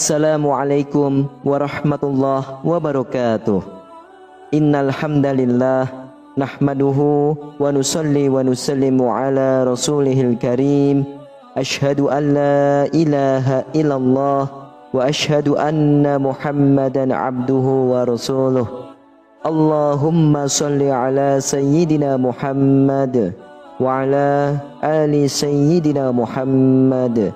Assalamualaikum warahmatullahi wabarakatuh. Innal hamdalillah nahmaduhu wa nusalli wa nusallimu ala rasulihil karim. Ashhadu an la ilaha illallah wa ashhadu anna Muhammadan abduhu wa rasuluh. Allahumma salli ala sayyidina Muhammad wa ala ali sayyidina Muhammad.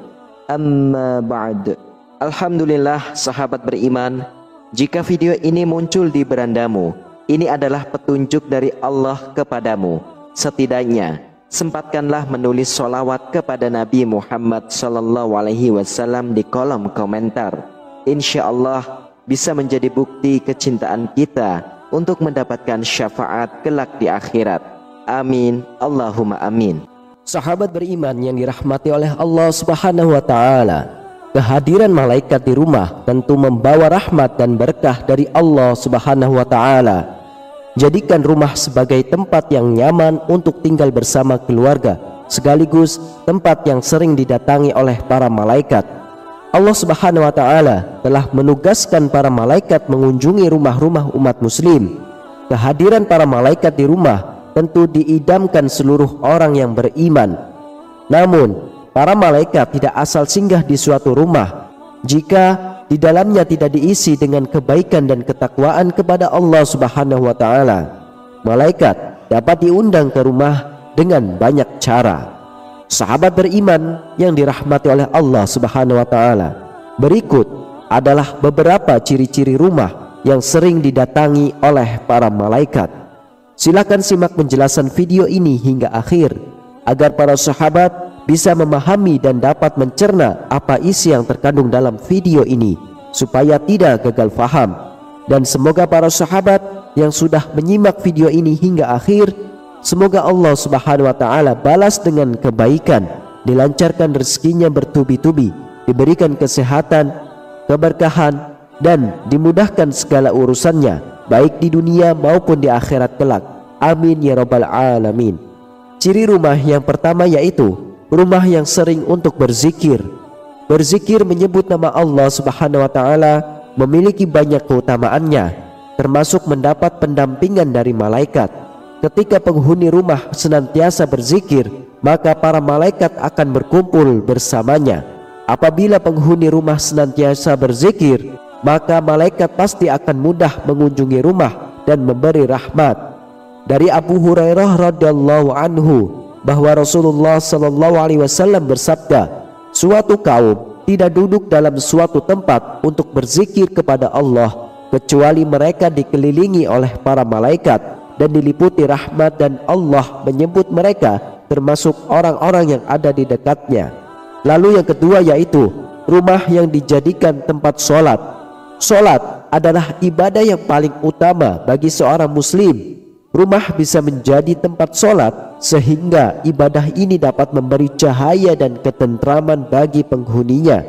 Amma ba'd. Alhamdulillah sahabat beriman, jika video ini muncul di berandamu, ini adalah petunjuk dari Allah kepadamu. Setidaknya sempatkanlah menulis sholawat kepada Nabi Muhammad SAW di kolom komentar. Insya Allah bisa menjadi bukti kecintaan kita untuk mendapatkan syafaat kelak di akhirat. Amin, Allahumma amin. Sahabat beriman yang dirahmati oleh Allah Subhanahu wa Ta'ala, kehadiran malaikat di rumah tentu membawa rahmat dan berkah dari Allah Subhanahu wa Ta'ala. Jadikan rumah sebagai tempat yang nyaman untuk tinggal bersama keluarga, sekaligus tempat yang sering didatangi oleh para malaikat. Allah Subhanahu wa Ta'ala telah menugaskan para malaikat mengunjungi rumah-rumah umat muslim. Kehadiran para malaikat di rumah tentu diidamkan seluruh orang yang beriman. Namun para malaikat tidak asal singgah di suatu rumah jika di dalamnya tidak diisi dengan kebaikan dan ketakwaan kepada Allah Subhanahu wa Ta'ala. Malaikat dapat diundang ke rumah dengan banyak cara. Sahabat beriman yang dirahmati oleh Allah Subhanahu wa Ta'ala, berikut adalah beberapa ciri-ciri rumah yang sering didatangi oleh para malaikat. Silakan simak penjelasan video ini hingga akhir agar para sahabat bisa memahami dan dapat mencerna apa isi yang terkandung dalam video ini supaya tidak gagal faham. Dan semoga para sahabat yang sudah menyimak video ini hingga akhir, semoga Allah Subhanahu wa Ta'ala balas dengan kebaikan, dilancarkan rezekinya bertubi-tubi, diberikan kesehatan, keberkahan, dan dimudahkan segala urusannya baik di dunia maupun di akhirat kelak. Amin ya rabbal alamin. Ciri rumah yang pertama yaitu rumah yang sering untuk berzikir. Berzikir menyebut nama Allah Subhanahu wa Ta'ala memiliki banyak keutamaannya, termasuk mendapat pendampingan dari malaikat. Ketika penghuni rumah senantiasa berzikir, maka para malaikat akan berkumpul bersamanya. Apabila penghuni rumah senantiasa berzikir, maka malaikat pasti akan mudah mengunjungi rumah dan memberi rahmat. Dari Abu Hurairah radhiyallahu anhu bahwa Rasulullah SAW bersabda, suatu kaum tidak duduk dalam suatu tempat untuk berzikir kepada Allah kecuali mereka dikelilingi oleh para malaikat dan diliputi rahmat, dan Allah menyebut mereka termasuk orang-orang yang ada di dekatnya. Lalu yang kedua yaitu rumah yang dijadikan tempat sholat. Sholat adalah ibadah yang paling utama bagi seorang muslim. Rumah bisa menjadi tempat sholat sehingga ibadah ini dapat memberi cahaya dan ketentraman bagi penghuninya.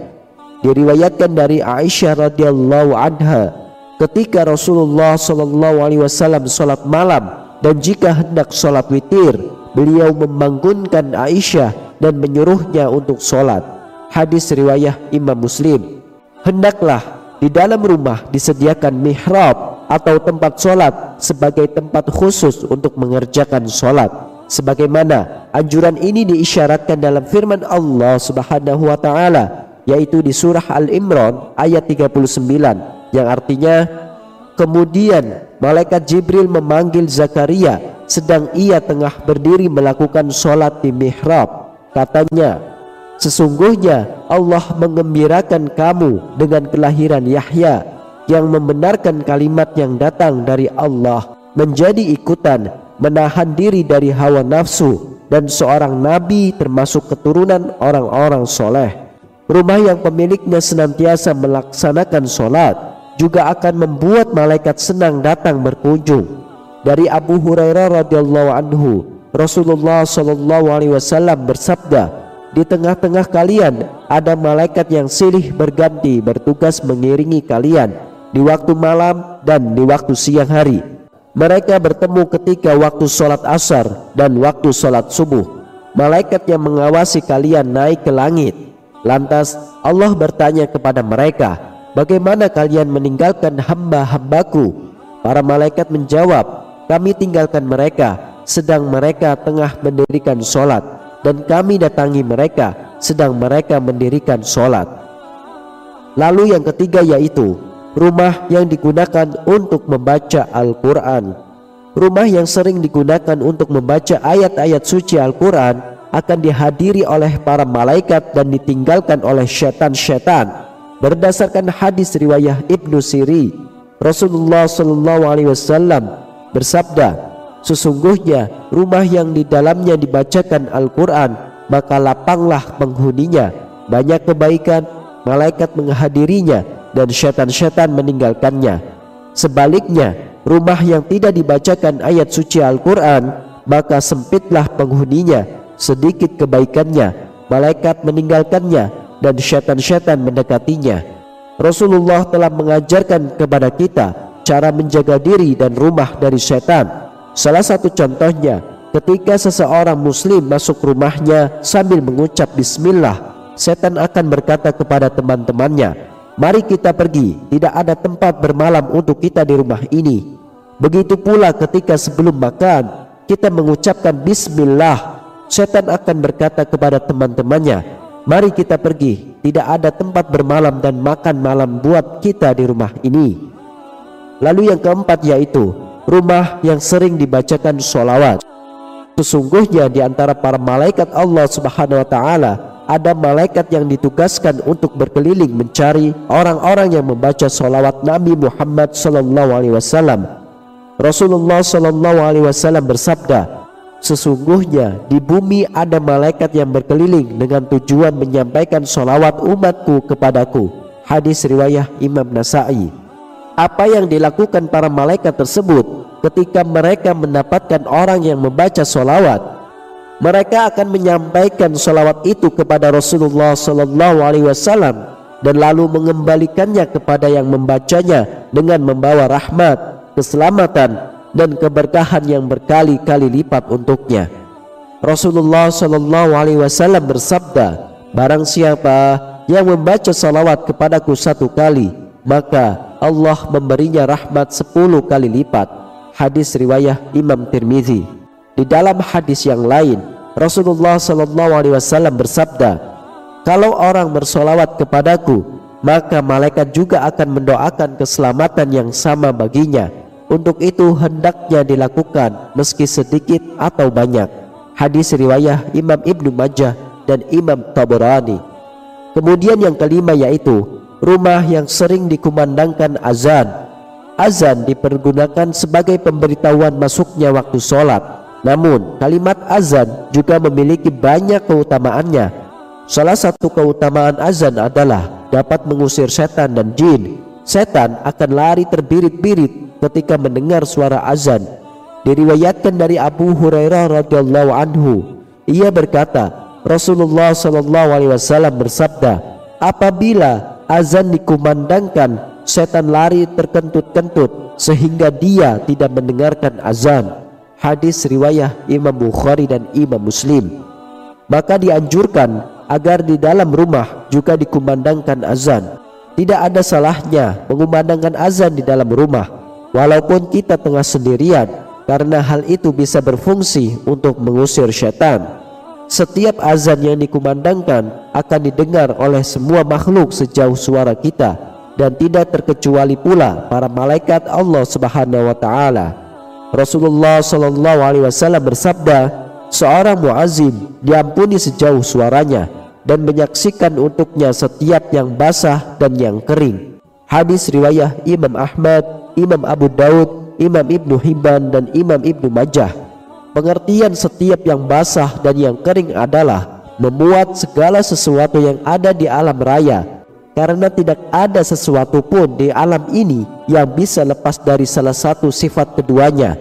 Diriwayatkan dari Aisyah radhiyallahu anha, ketika Rasulullah SAW sholat malam dan jika hendak sholat witir, beliau membangunkan Aisyah dan menyuruhnya untuk sholat. Hadis riwayat Imam Muslim. Hendaklah di dalam rumah disediakan mihrab atau tempat sholat sebagai tempat khusus untuk mengerjakan sholat, sebagaimana anjuran ini diisyaratkan dalam firman Allah Subhanahu wa Ta'ala, yaitu di surah Al-Imran ayat 39, yang artinya, kemudian malaikat Jibril memanggil Zakaria sedang ia tengah berdiri melakukan sholat di mihrab. Katanya, sesungguhnya Allah mengembirakan kamu dengan kelahiran Yahya yang membenarkan kalimat yang datang dari Allah, menjadi ikutan, menahan diri dari hawa nafsu, dan seorang nabi termasuk keturunan orang-orang soleh. Rumah yang pemiliknya senantiasa melaksanakan sholat juga akan membuat malaikat senang datang berkunjung. Dari Abu Hurairah radhiyallahu anhu, Rasulullah SAW bersabda, di tengah-tengah kalian ada malaikat yang silih berganti bertugas mengiringi kalian di waktu malam dan di waktu siang hari. Mereka bertemu ketika waktu sholat asar dan waktu sholat subuh. Malaikat yang mengawasi kalian naik ke langit. Lantas Allah bertanya kepada mereka, "Bagaimana kalian meninggalkan hamba-hambaku?" Para malaikat menjawab, "Kami tinggalkan mereka sedang mereka tengah mendirikan sholat, dan kami datangi mereka sedang mereka mendirikan sholat." Lalu yang ketiga yaitu rumah yang digunakan untuk membaca Al-Quran. Rumah yang sering digunakan untuk membaca ayat-ayat suci Al-Quran akan dihadiri oleh para malaikat dan ditinggalkan oleh syaitan-syaitan. Berdasarkan hadis riwayah Ibnu Siri, Rasulullah SAW bersabda, "Sesungguhnya rumah yang di dalamnya dibacakan Al-Quran, maka lapanglah penghuninya, banyak kebaikan, malaikat menghadirinya dan syaitan-syaitan meninggalkannya. Sebaliknya, rumah yang tidak dibacakan ayat suci Al-Quran, maka sempitlah penghuninya, sedikit kebaikannya, malaikat meninggalkannya dan syaitan-syaitan mendekatinya." Rasulullah telah mengajarkan kepada kita cara menjaga diri dan rumah dari syaitan. Salah satu contohnya, ketika seseorang muslim masuk rumahnya sambil mengucap bismillah, setan akan berkata kepada teman-temannya, "Mari kita pergi, tidak ada tempat bermalam untuk kita di rumah ini." Begitu pula ketika sebelum makan kita mengucapkan bismillah, setan akan berkata kepada teman-temannya, "Mari kita pergi, tidak ada tempat bermalam dan makan malam buat kita di rumah ini." Lalu yang keempat yaitu rumah yang sering dibacakan sholawat. Sesungguhnya di antara para malaikat Allah Subhanahu wa Ta'ala ada malaikat yang ditugaskan untuk berkeliling mencari orang-orang yang membaca sholawat Nabi Muhammad SAW. Rasulullah SAW bersabda, "Sesungguhnya di bumi ada malaikat yang berkeliling dengan tujuan menyampaikan sholawat umatku kepadaku." Hadis riwayah Imam Nasai. Apa yang dilakukan para malaikat tersebut ketika mereka mendapatkan orang yang membaca sholawat? Mereka akan menyampaikan sholawat itu kepada Rasulullah SAW dan lalu mengembalikannya kepada yang membacanya dengan membawa rahmat, keselamatan dan keberkahan yang berkali-kali lipat untuknya. Rasulullah SAW bersabda, "Barang siapa yang membaca salawat kepadaku 1 kali, maka Allah memberinya rahmat 10 kali lipat." Hadis riwayah Imam Tirmizi. Di dalam hadis yang lain, Rasulullah SAW bersabda, "Kalau orang bersolawat kepadaku, maka malaikat juga akan mendoakan keselamatan yang sama baginya. Untuk itu hendaknya dilakukan meski sedikit atau banyak." Hadis riwayah Imam Ibnu Majah dan Imam Tabarani. Kemudian yang kelima yaitu rumah yang sering dikumandangkan azan. Azan dipergunakan sebagai pemberitahuan masuknya waktu sholat. Namun kalimat azan juga memiliki banyak keutamaannya. Salah satu keutamaan azan adalah dapat mengusir setan dan jin. Setan akan lari terbirit-birit ketika mendengar suara azan. Diriwayatkan dari Abu Hurairah radhiyallahu anhu, ia berkata, Rasulullah SAW bersabda, "Apabila azan dikumandangkan, setan lari terkentut-kentut sehingga dia tidak mendengarkan azan." Hadis riwayah Imam Bukhari dan Imam Muslim. Maka dianjurkan agar di dalam rumah juga dikumandangkan azan. Tidak ada salahnya mengumandangkan azan di dalam rumah walaupun kita tengah sendirian, karena hal itu bisa berfungsi untuk mengusir syaitan. Setiap azan yang dikumandangkan akan didengar oleh semua makhluk sejauh suara kita, dan tidak terkecuali pula para malaikat Allah Subhanahu wa Ta'ala. Rasulullah SAW bersabda, "Seorang muazzin diampuni sejauh suaranya dan menyaksikan untuknya setiap yang basah dan yang kering." Hadis riwayah Imam Ahmad, Imam Abu Daud, Imam Ibnu Hibban dan Imam Ibnu Majah. Pengertian setiap yang basah dan yang kering adalah memuat segala sesuatu yang ada di alam raya, karena tidak ada sesuatu pun di alam ini yang bisa lepas dari salah satu sifat keduanya.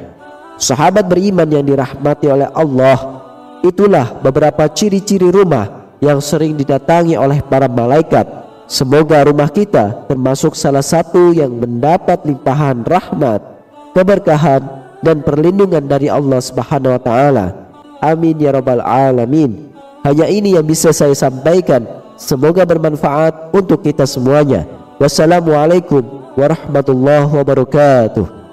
Sahabat beriman yang dirahmati oleh Allah, itulah beberapa ciri-ciri rumah yang sering didatangi oleh para malaikat. Semoga rumah kita termasuk salah satu yang mendapat limpahan rahmat, keberkahan dan perlindungan dari Allah Subhanahu wa Ta'ala. Amin ya rabbal alamin. Hanya ini yang bisa saya sampaikan. Semoga bermanfaat untuk kita semuanya. Wassalamualaikum warahmatullahi wabarakatuh.